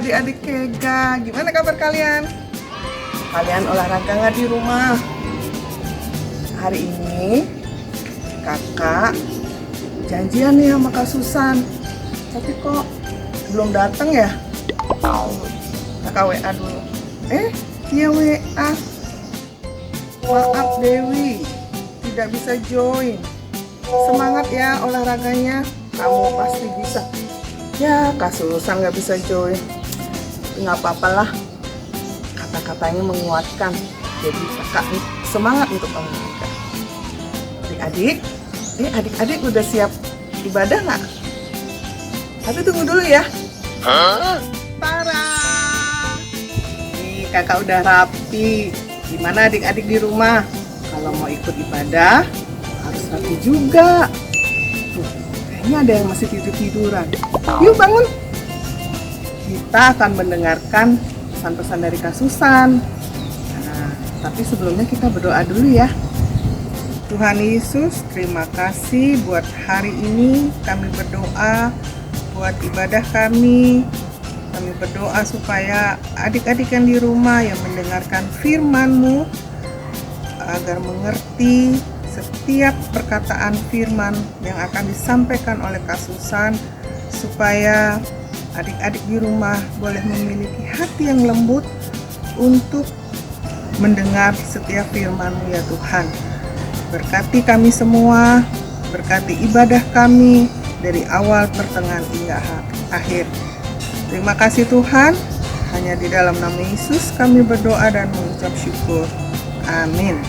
adik-adik Kega, gimana kabar kalian? Kalian olahraga nggak di rumah? Hari ini kakak janjian nih sama Kak Susan, tapi kok belum datang ya? Kakak WA dulu. Dia WA. Maaf Dewi, tidak bisa join. Semangat ya olahraganya, kamu pasti bisa. Ya, Kak Susan nggak bisa join. Nggak apa-apalah, kata-katanya menguatkan. Jadi kakak semangat untuk olahraga. Adik-adik udah siap ibadah nggak? Tapi tunggu dulu ya. Tara! Nih kakak udah rapi. Gimana adik-adik di rumah? Kalau mau ikut ibadah, harus rapi juga. Kayaknya ada yang masih tidur-tiduran. Yuk bangun. Kita akan mendengarkan pesan-pesan dari Kak Susan. Nah, tapi sebelumnya kita berdoa dulu ya. Tuhan Yesus, terima kasih buat hari ini. Kami berdoa buat ibadah kami. Kami berdoa supaya adik-adik yang di rumah yang mendengarkan firman-Mu agar mengerti setiap perkataan firman yang akan disampaikan oleh Kak Susan, supaya adik-adik di rumah boleh memiliki hati yang lembut untuk mendengar setiap firman-Mu ya Tuhan. Berkati kami semua, berkati ibadah kami dari awal, pertengahan hingga akhir. Terima kasih Tuhan, hanya di dalam nama Yesus kami berdoa dan mengucap syukur. Amin.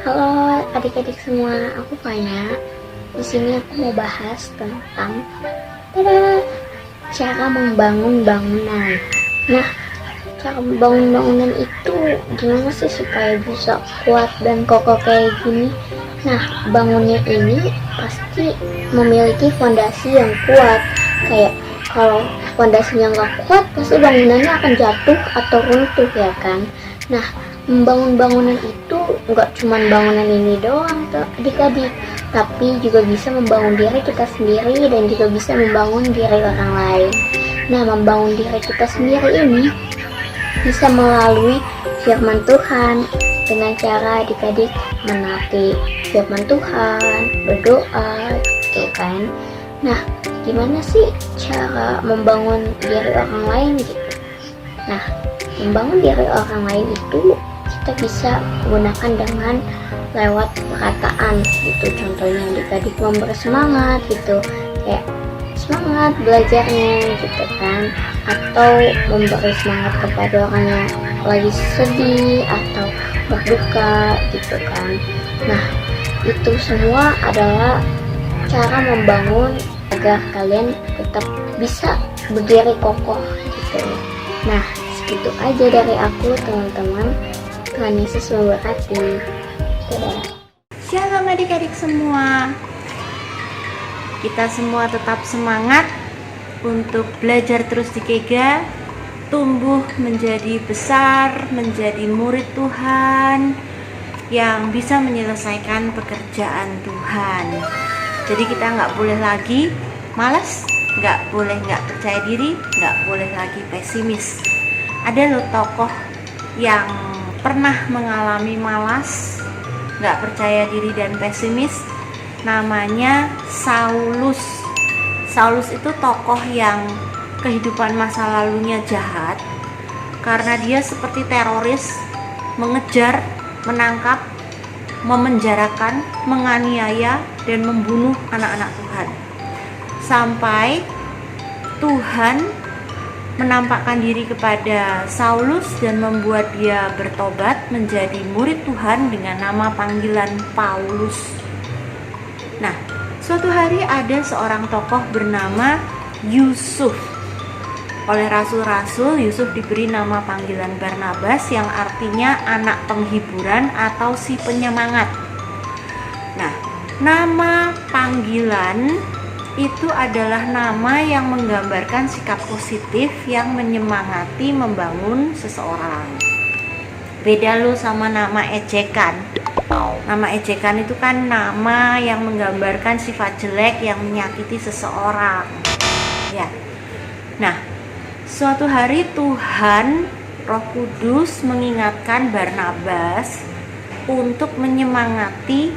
Halo adik-adik semua, aku Fanya. Di sini aku mau bahas tentang cara membangun bangunan. Nah, cara membangun bangunan itu gimana sih supaya bisa kuat dan kokoh kayak gini? Nah, bangunnya ini pasti memiliki fondasi yang kuat. Kayak kalau fondasinya nggak kuat, pasti bangunannya akan jatuh atau runtuh ya kan? Nah, membangun bangunan itu nggak cuma bangunan ini doang adik-adik, tapi juga bisa membangun diri kita sendiri dan juga bisa membangun diri orang lain. Nah, membangun diri kita sendiri ini bisa melalui firman Tuhan dengan cara adik-adik menaati firman Tuhan, berdoa, gitu kan. Nah, gimana sih cara membangun diri orang lain gitu? Nah, membangun diri orang lain itu kita bisa gunakan dengan lewat perkataan gitu. Contohnya adik-adik memberi semangat gitu, kayak semangat belajarnya gitu kan, atau memberi semangat kepada orang yang lagi sedih atau berduka gitu kan. Nah, itu semua adalah cara membangun agar kalian tetap bisa berdiri kokoh gitu. Nah, segitu aja dari aku teman-teman. Tuhan Yesus memberkati. Dadah. Shalom adik-adik semua. Kita semua tetap semangat untuk belajar terus di Kega, tumbuh menjadi besar, menjadi murid Tuhan yang bisa menyelesaikan pekerjaan Tuhan. Jadi kita nggak boleh lagi malas, nggak boleh nggak percaya diri, nggak boleh lagi pesimis. Ada loh tokoh yang pernah mengalami malas, nggak percaya diri dan pesimis, namanya Saulus. Saulus itu tokoh yang kehidupan masa lalunya jahat karena dia seperti teroris, mengejar, menangkap, memenjarakan, menganiaya, dan membunuh anak-anak Tuhan. Sampai Tuhan menampakkan diri kepada Saulus dan membuat dia bertobat menjadi murid Tuhan dengan nama panggilan Paulus. Nah, suatu hari ada seorang tokoh bernama Yusuf. Oleh rasul-rasul, Yusuf diberi nama panggilan Barnabas yang artinya anak penghiburan atau si penyemangat. Nah, nama panggilan itu adalah nama yang menggambarkan sikap positif yang menyemangati membangun seseorang. Beda lo sama nama ejekan. Nama ejekan itu kan nama yang menggambarkan sifat jelek yang menyakiti seseorang. Ya. Nah, suatu hari Tuhan Roh Kudus mengingatkan Barnabas untuk menyemangati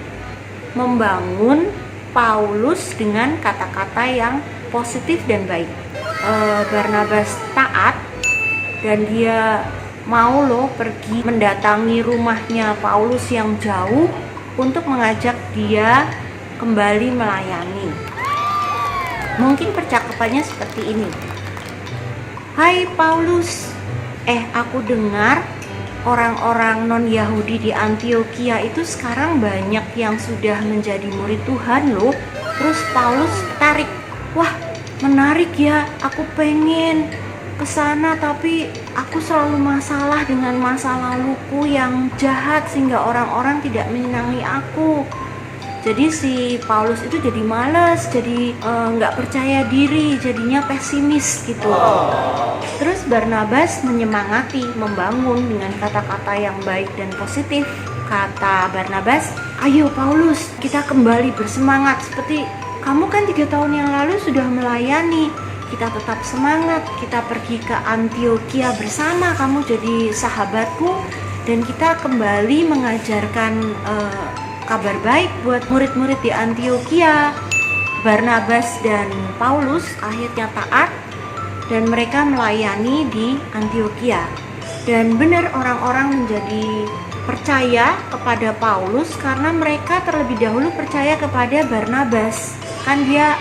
membangun Paulus dengan kata-kata yang positif dan baik. Barnabas taat dan dia mau loh pergi mendatangi rumahnya Paulus yang jauh untuk mengajak dia kembali melayani. Mungkin percakapannya seperti ini. Hai Paulus, aku dengar orang-orang non-Yahudi di Antioquia itu sekarang banyak yang sudah menjadi murid Tuhan loh. Terus Paulus tarik, wah menarik ya, aku pengen kesana tapi aku selalu masalah dengan masa laluku yang jahat sehingga orang-orang tidak menyenangi aku. Jadi si Paulus itu jadi malas, jadi nggak percaya diri, jadinya pesimis gitu. Terus Barnabas menyemangati, membangun dengan kata-kata yang baik dan positif. Kata Barnabas, ayo Paulus, kita kembali bersemangat seperti kamu kan 3 tahun yang lalu sudah melayani. Kita tetap semangat, kita pergi ke Antioquia bersama, kamu jadi sahabatku, dan kita kembali mengajarkan kabar baik buat murid-murid di Antioquia. Barnabas dan Paulus akhirnya taat dan mereka melayani di Antioquia. Dan benar orang-orang menjadi percaya kepada Paulus karena mereka terlebih dahulu percaya kepada Barnabas. Kan dia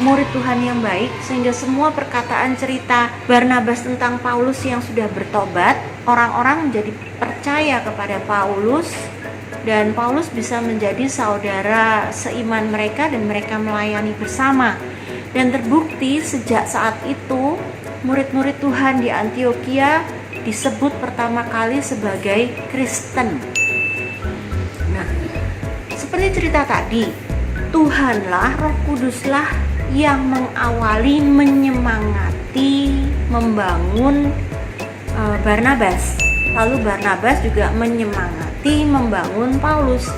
murid Tuhan yang baik, sehingga semua perkataan cerita Barnabas tentang Paulus yang sudah bertobat, orang-orang menjadi percaya kepada Paulus, dan Paulus bisa menjadi saudara seiman mereka dan mereka melayani bersama. Dan terbukti sejak saat itu murid-murid Tuhan di Antioquia disebut pertama kali sebagai Kristen. Nah, seperti cerita tadi, Tuhanlah, Roh Kuduslah yang mengawali, menyemangati, membangun Barnabas. Lalu Barnabas juga menyemangati, membangun Paulus.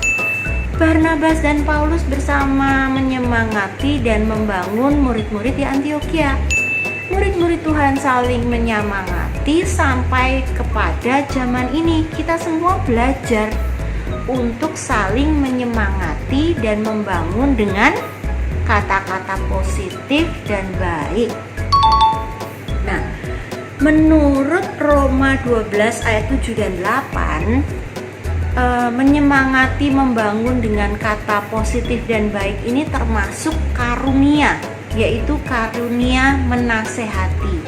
Barnabas dan Paulus bersama menyemangati dan membangun murid-murid di Antioquia. Murid-murid Tuhan saling menyemangati sampai kepada zaman ini. Kita semua belajar untuk saling menyemangati dan membangun dengan kata-kata positif dan baik. Nah, menurut Roma 12 ayat 7 dan 8, menyemangati membangun dengan kata positif dan baik ini termasuk karunia yaitu karunia menasehati.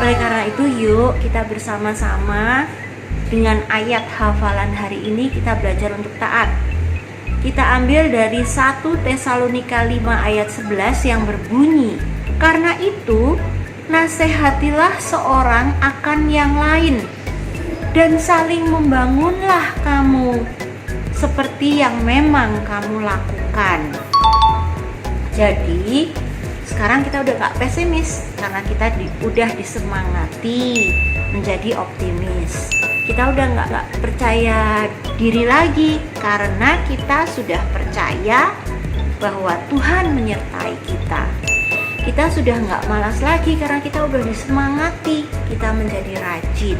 Oleh karena itu, yuk kita bersama-sama dengan ayat hafalan hari ini kita belajar untuk taat. Kita ambil dari 1 Tesalonika 5 ayat 11 yang berbunyi, "Karena itu, nasihatilah seorang akan yang lain, dan saling membangunlah kamu, seperti yang memang kamu lakukan." Jadi, sekarang kita udah gak pesimis, karena kita udah disemangati menjadi optimis. Kita udah gak percaya diri lagi, karena kita sudah percaya bahwa Tuhan menyertai kita. Kita sudah gak malas lagi, karena kita udah disemangati, kita menjadi rajin.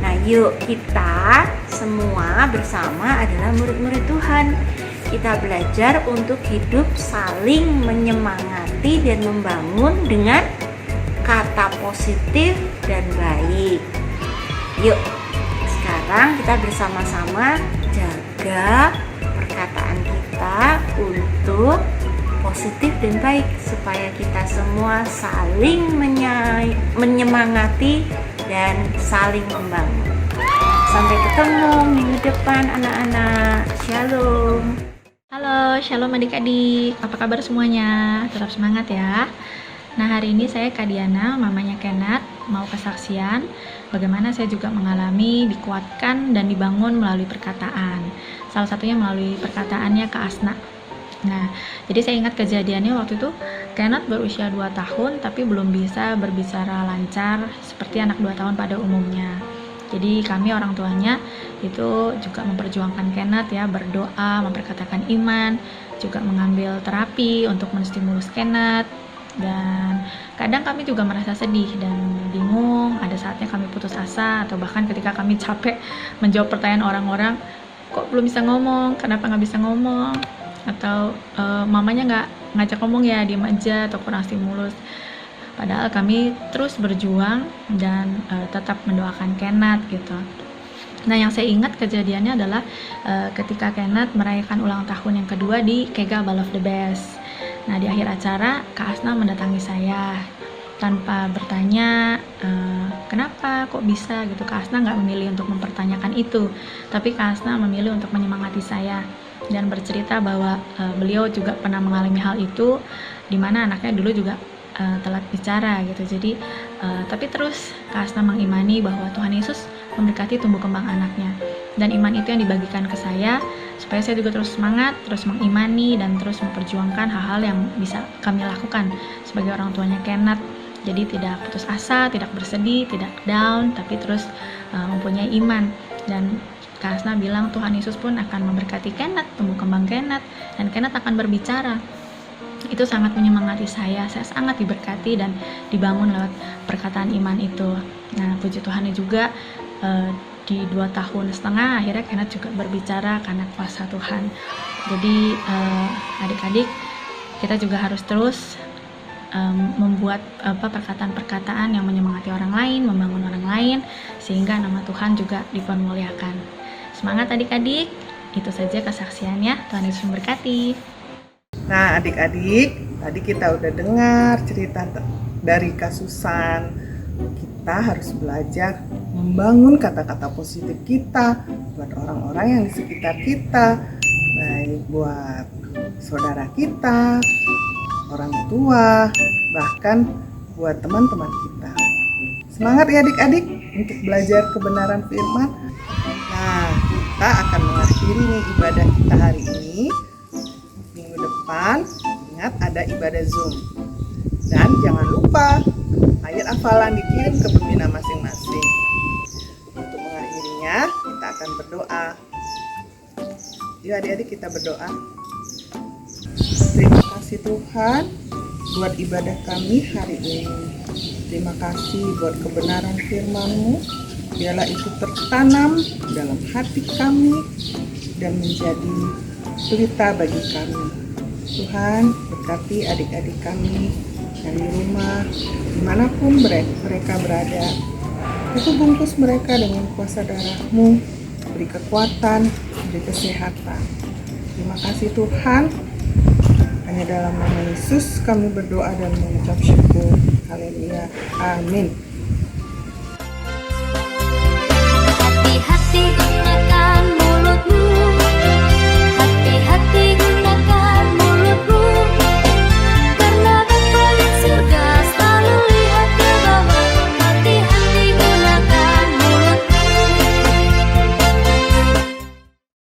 Nah, yuk kita semua bersama adalah murid-murid Tuhan. Kita belajar untuk hidup saling menyemangati dan membangun dengan kata positif dan baik. Yuk, sekarang kita bersama-sama jaga perkataan kita untuk positif dan baik, supaya kita semua saling menyemangati dan saling membangun. Sampai ketemu minggu depan anak-anak. Shalom. Halo, shalom adik-adik. Apa kabar semuanya? Tetap semangat ya. Nah, hari ini saya Kak Diana, mamanya Kenneth, mau kesaksian bagaimana saya juga mengalami dikuatkan dan dibangun melalui perkataan. Salah satunya melalui perkataannya Kak Asna. Nah, jadi saya ingat kejadiannya waktu itu Kenneth berusia 2 tahun tapi belum bisa berbicara lancar seperti anak 2 tahun pada umumnya. Jadi kami orang tuanya itu juga memperjuangkan Kenneth ya, berdoa, memperkatakan iman, juga mengambil terapi untuk menstimulus Kenneth. Dan kadang kami juga merasa sedih dan bingung, ada saatnya kami putus asa, atau bahkan ketika kami capek menjawab pertanyaan orang-orang, kok belum bisa ngomong, kenapa nggak bisa ngomong, atau mamanya nggak ngajak ngomong ya, diem aja, atau kurang stimulus. Padahal kami terus berjuang dan tetap mendoakan Kenneth gitu. Nah, yang saya ingat kejadiannya adalah ketika Kenneth merayakan ulang tahun yang kedua di Kega Ball of the Best. Nah, di akhir acara Kak Asna mendatangi saya tanpa bertanya kenapa kok bisa gitu. Kak Asna nggak memilih untuk mempertanyakan itu, tapi Kak Asna memilih untuk menyemangati saya dan bercerita bahwa beliau juga pernah mengalami hal itu, di mana anaknya dulu juga telat bicara gitu. Jadi tapi terus Kak Asna mengimani bahwa Tuhan Yesus memberkati tumbuh kembang anaknya, dan iman itu yang dibagikan ke saya supaya saya juga terus semangat, terus mengimani dan terus memperjuangkan hal-hal yang bisa kami lakukan sebagai orang tuanya Kenneth. Jadi tidak putus asa, tidak bersedih, tidak down, tapi terus mempunyai iman. Dan Kak Asna bilang Tuhan Yesus pun akan memberkati Kenneth, tumbuh kembang Kenneth, dan Kenneth akan berbicara. Itu sangat menyemangati saya sangat diberkati dan dibangun lewat perkataan iman itu. Nah, puji Tuhannya juga di 2,5 tahun akhirnya Kenneth juga berbicara karena kuasa Tuhan. Jadi adik-adik, kita juga harus terus membuat perkataan-perkataan yang menyemangati orang lain, membangun orang lain, sehingga nama Tuhan juga dipermuliakan. Semangat adik-adik. Itu saja kesaksiannya. Tuhan Yesus memberkati. Nah, adik-adik, tadi kita udah dengar cerita dari Kak Susan. Kita harus belajar membangun kata-kata positif kita buat orang-orang yang di sekitar kita, baik buat saudara kita, orang tua, bahkan buat teman-teman kita. Semangat ya adik-adik untuk belajar kebenaran firman. Nah, kita akan mengakhiri nih ibadah kita hari ini. Minggu depan ingat ada ibadah Zoom. Dan jangan lupa ayat hafalan dikirim ke pembina masing-masing. Untuk mengakhirinya, kita akan berdoa. Yuk adik-adik, kita berdoa. Terima kasih Tuhan buat ibadah kami hari ini. Terima kasih buat kebenaran firman-Mu. Biarlah itu tertanam dalam hati kami dan menjadi pelita bagi kami. Tuhan, berkati adik-adik kami yang di rumah, dimanapun mereka berada. Itu bungkus mereka dengan kuasa darah-Mu, beri kekuatan, beri kesehatan. Terima kasih Tuhan, hanya dalam nama Yesus kami berdoa dan mengucap syukur. Haleluya. Amin. Hati-hati gunakan mulutmu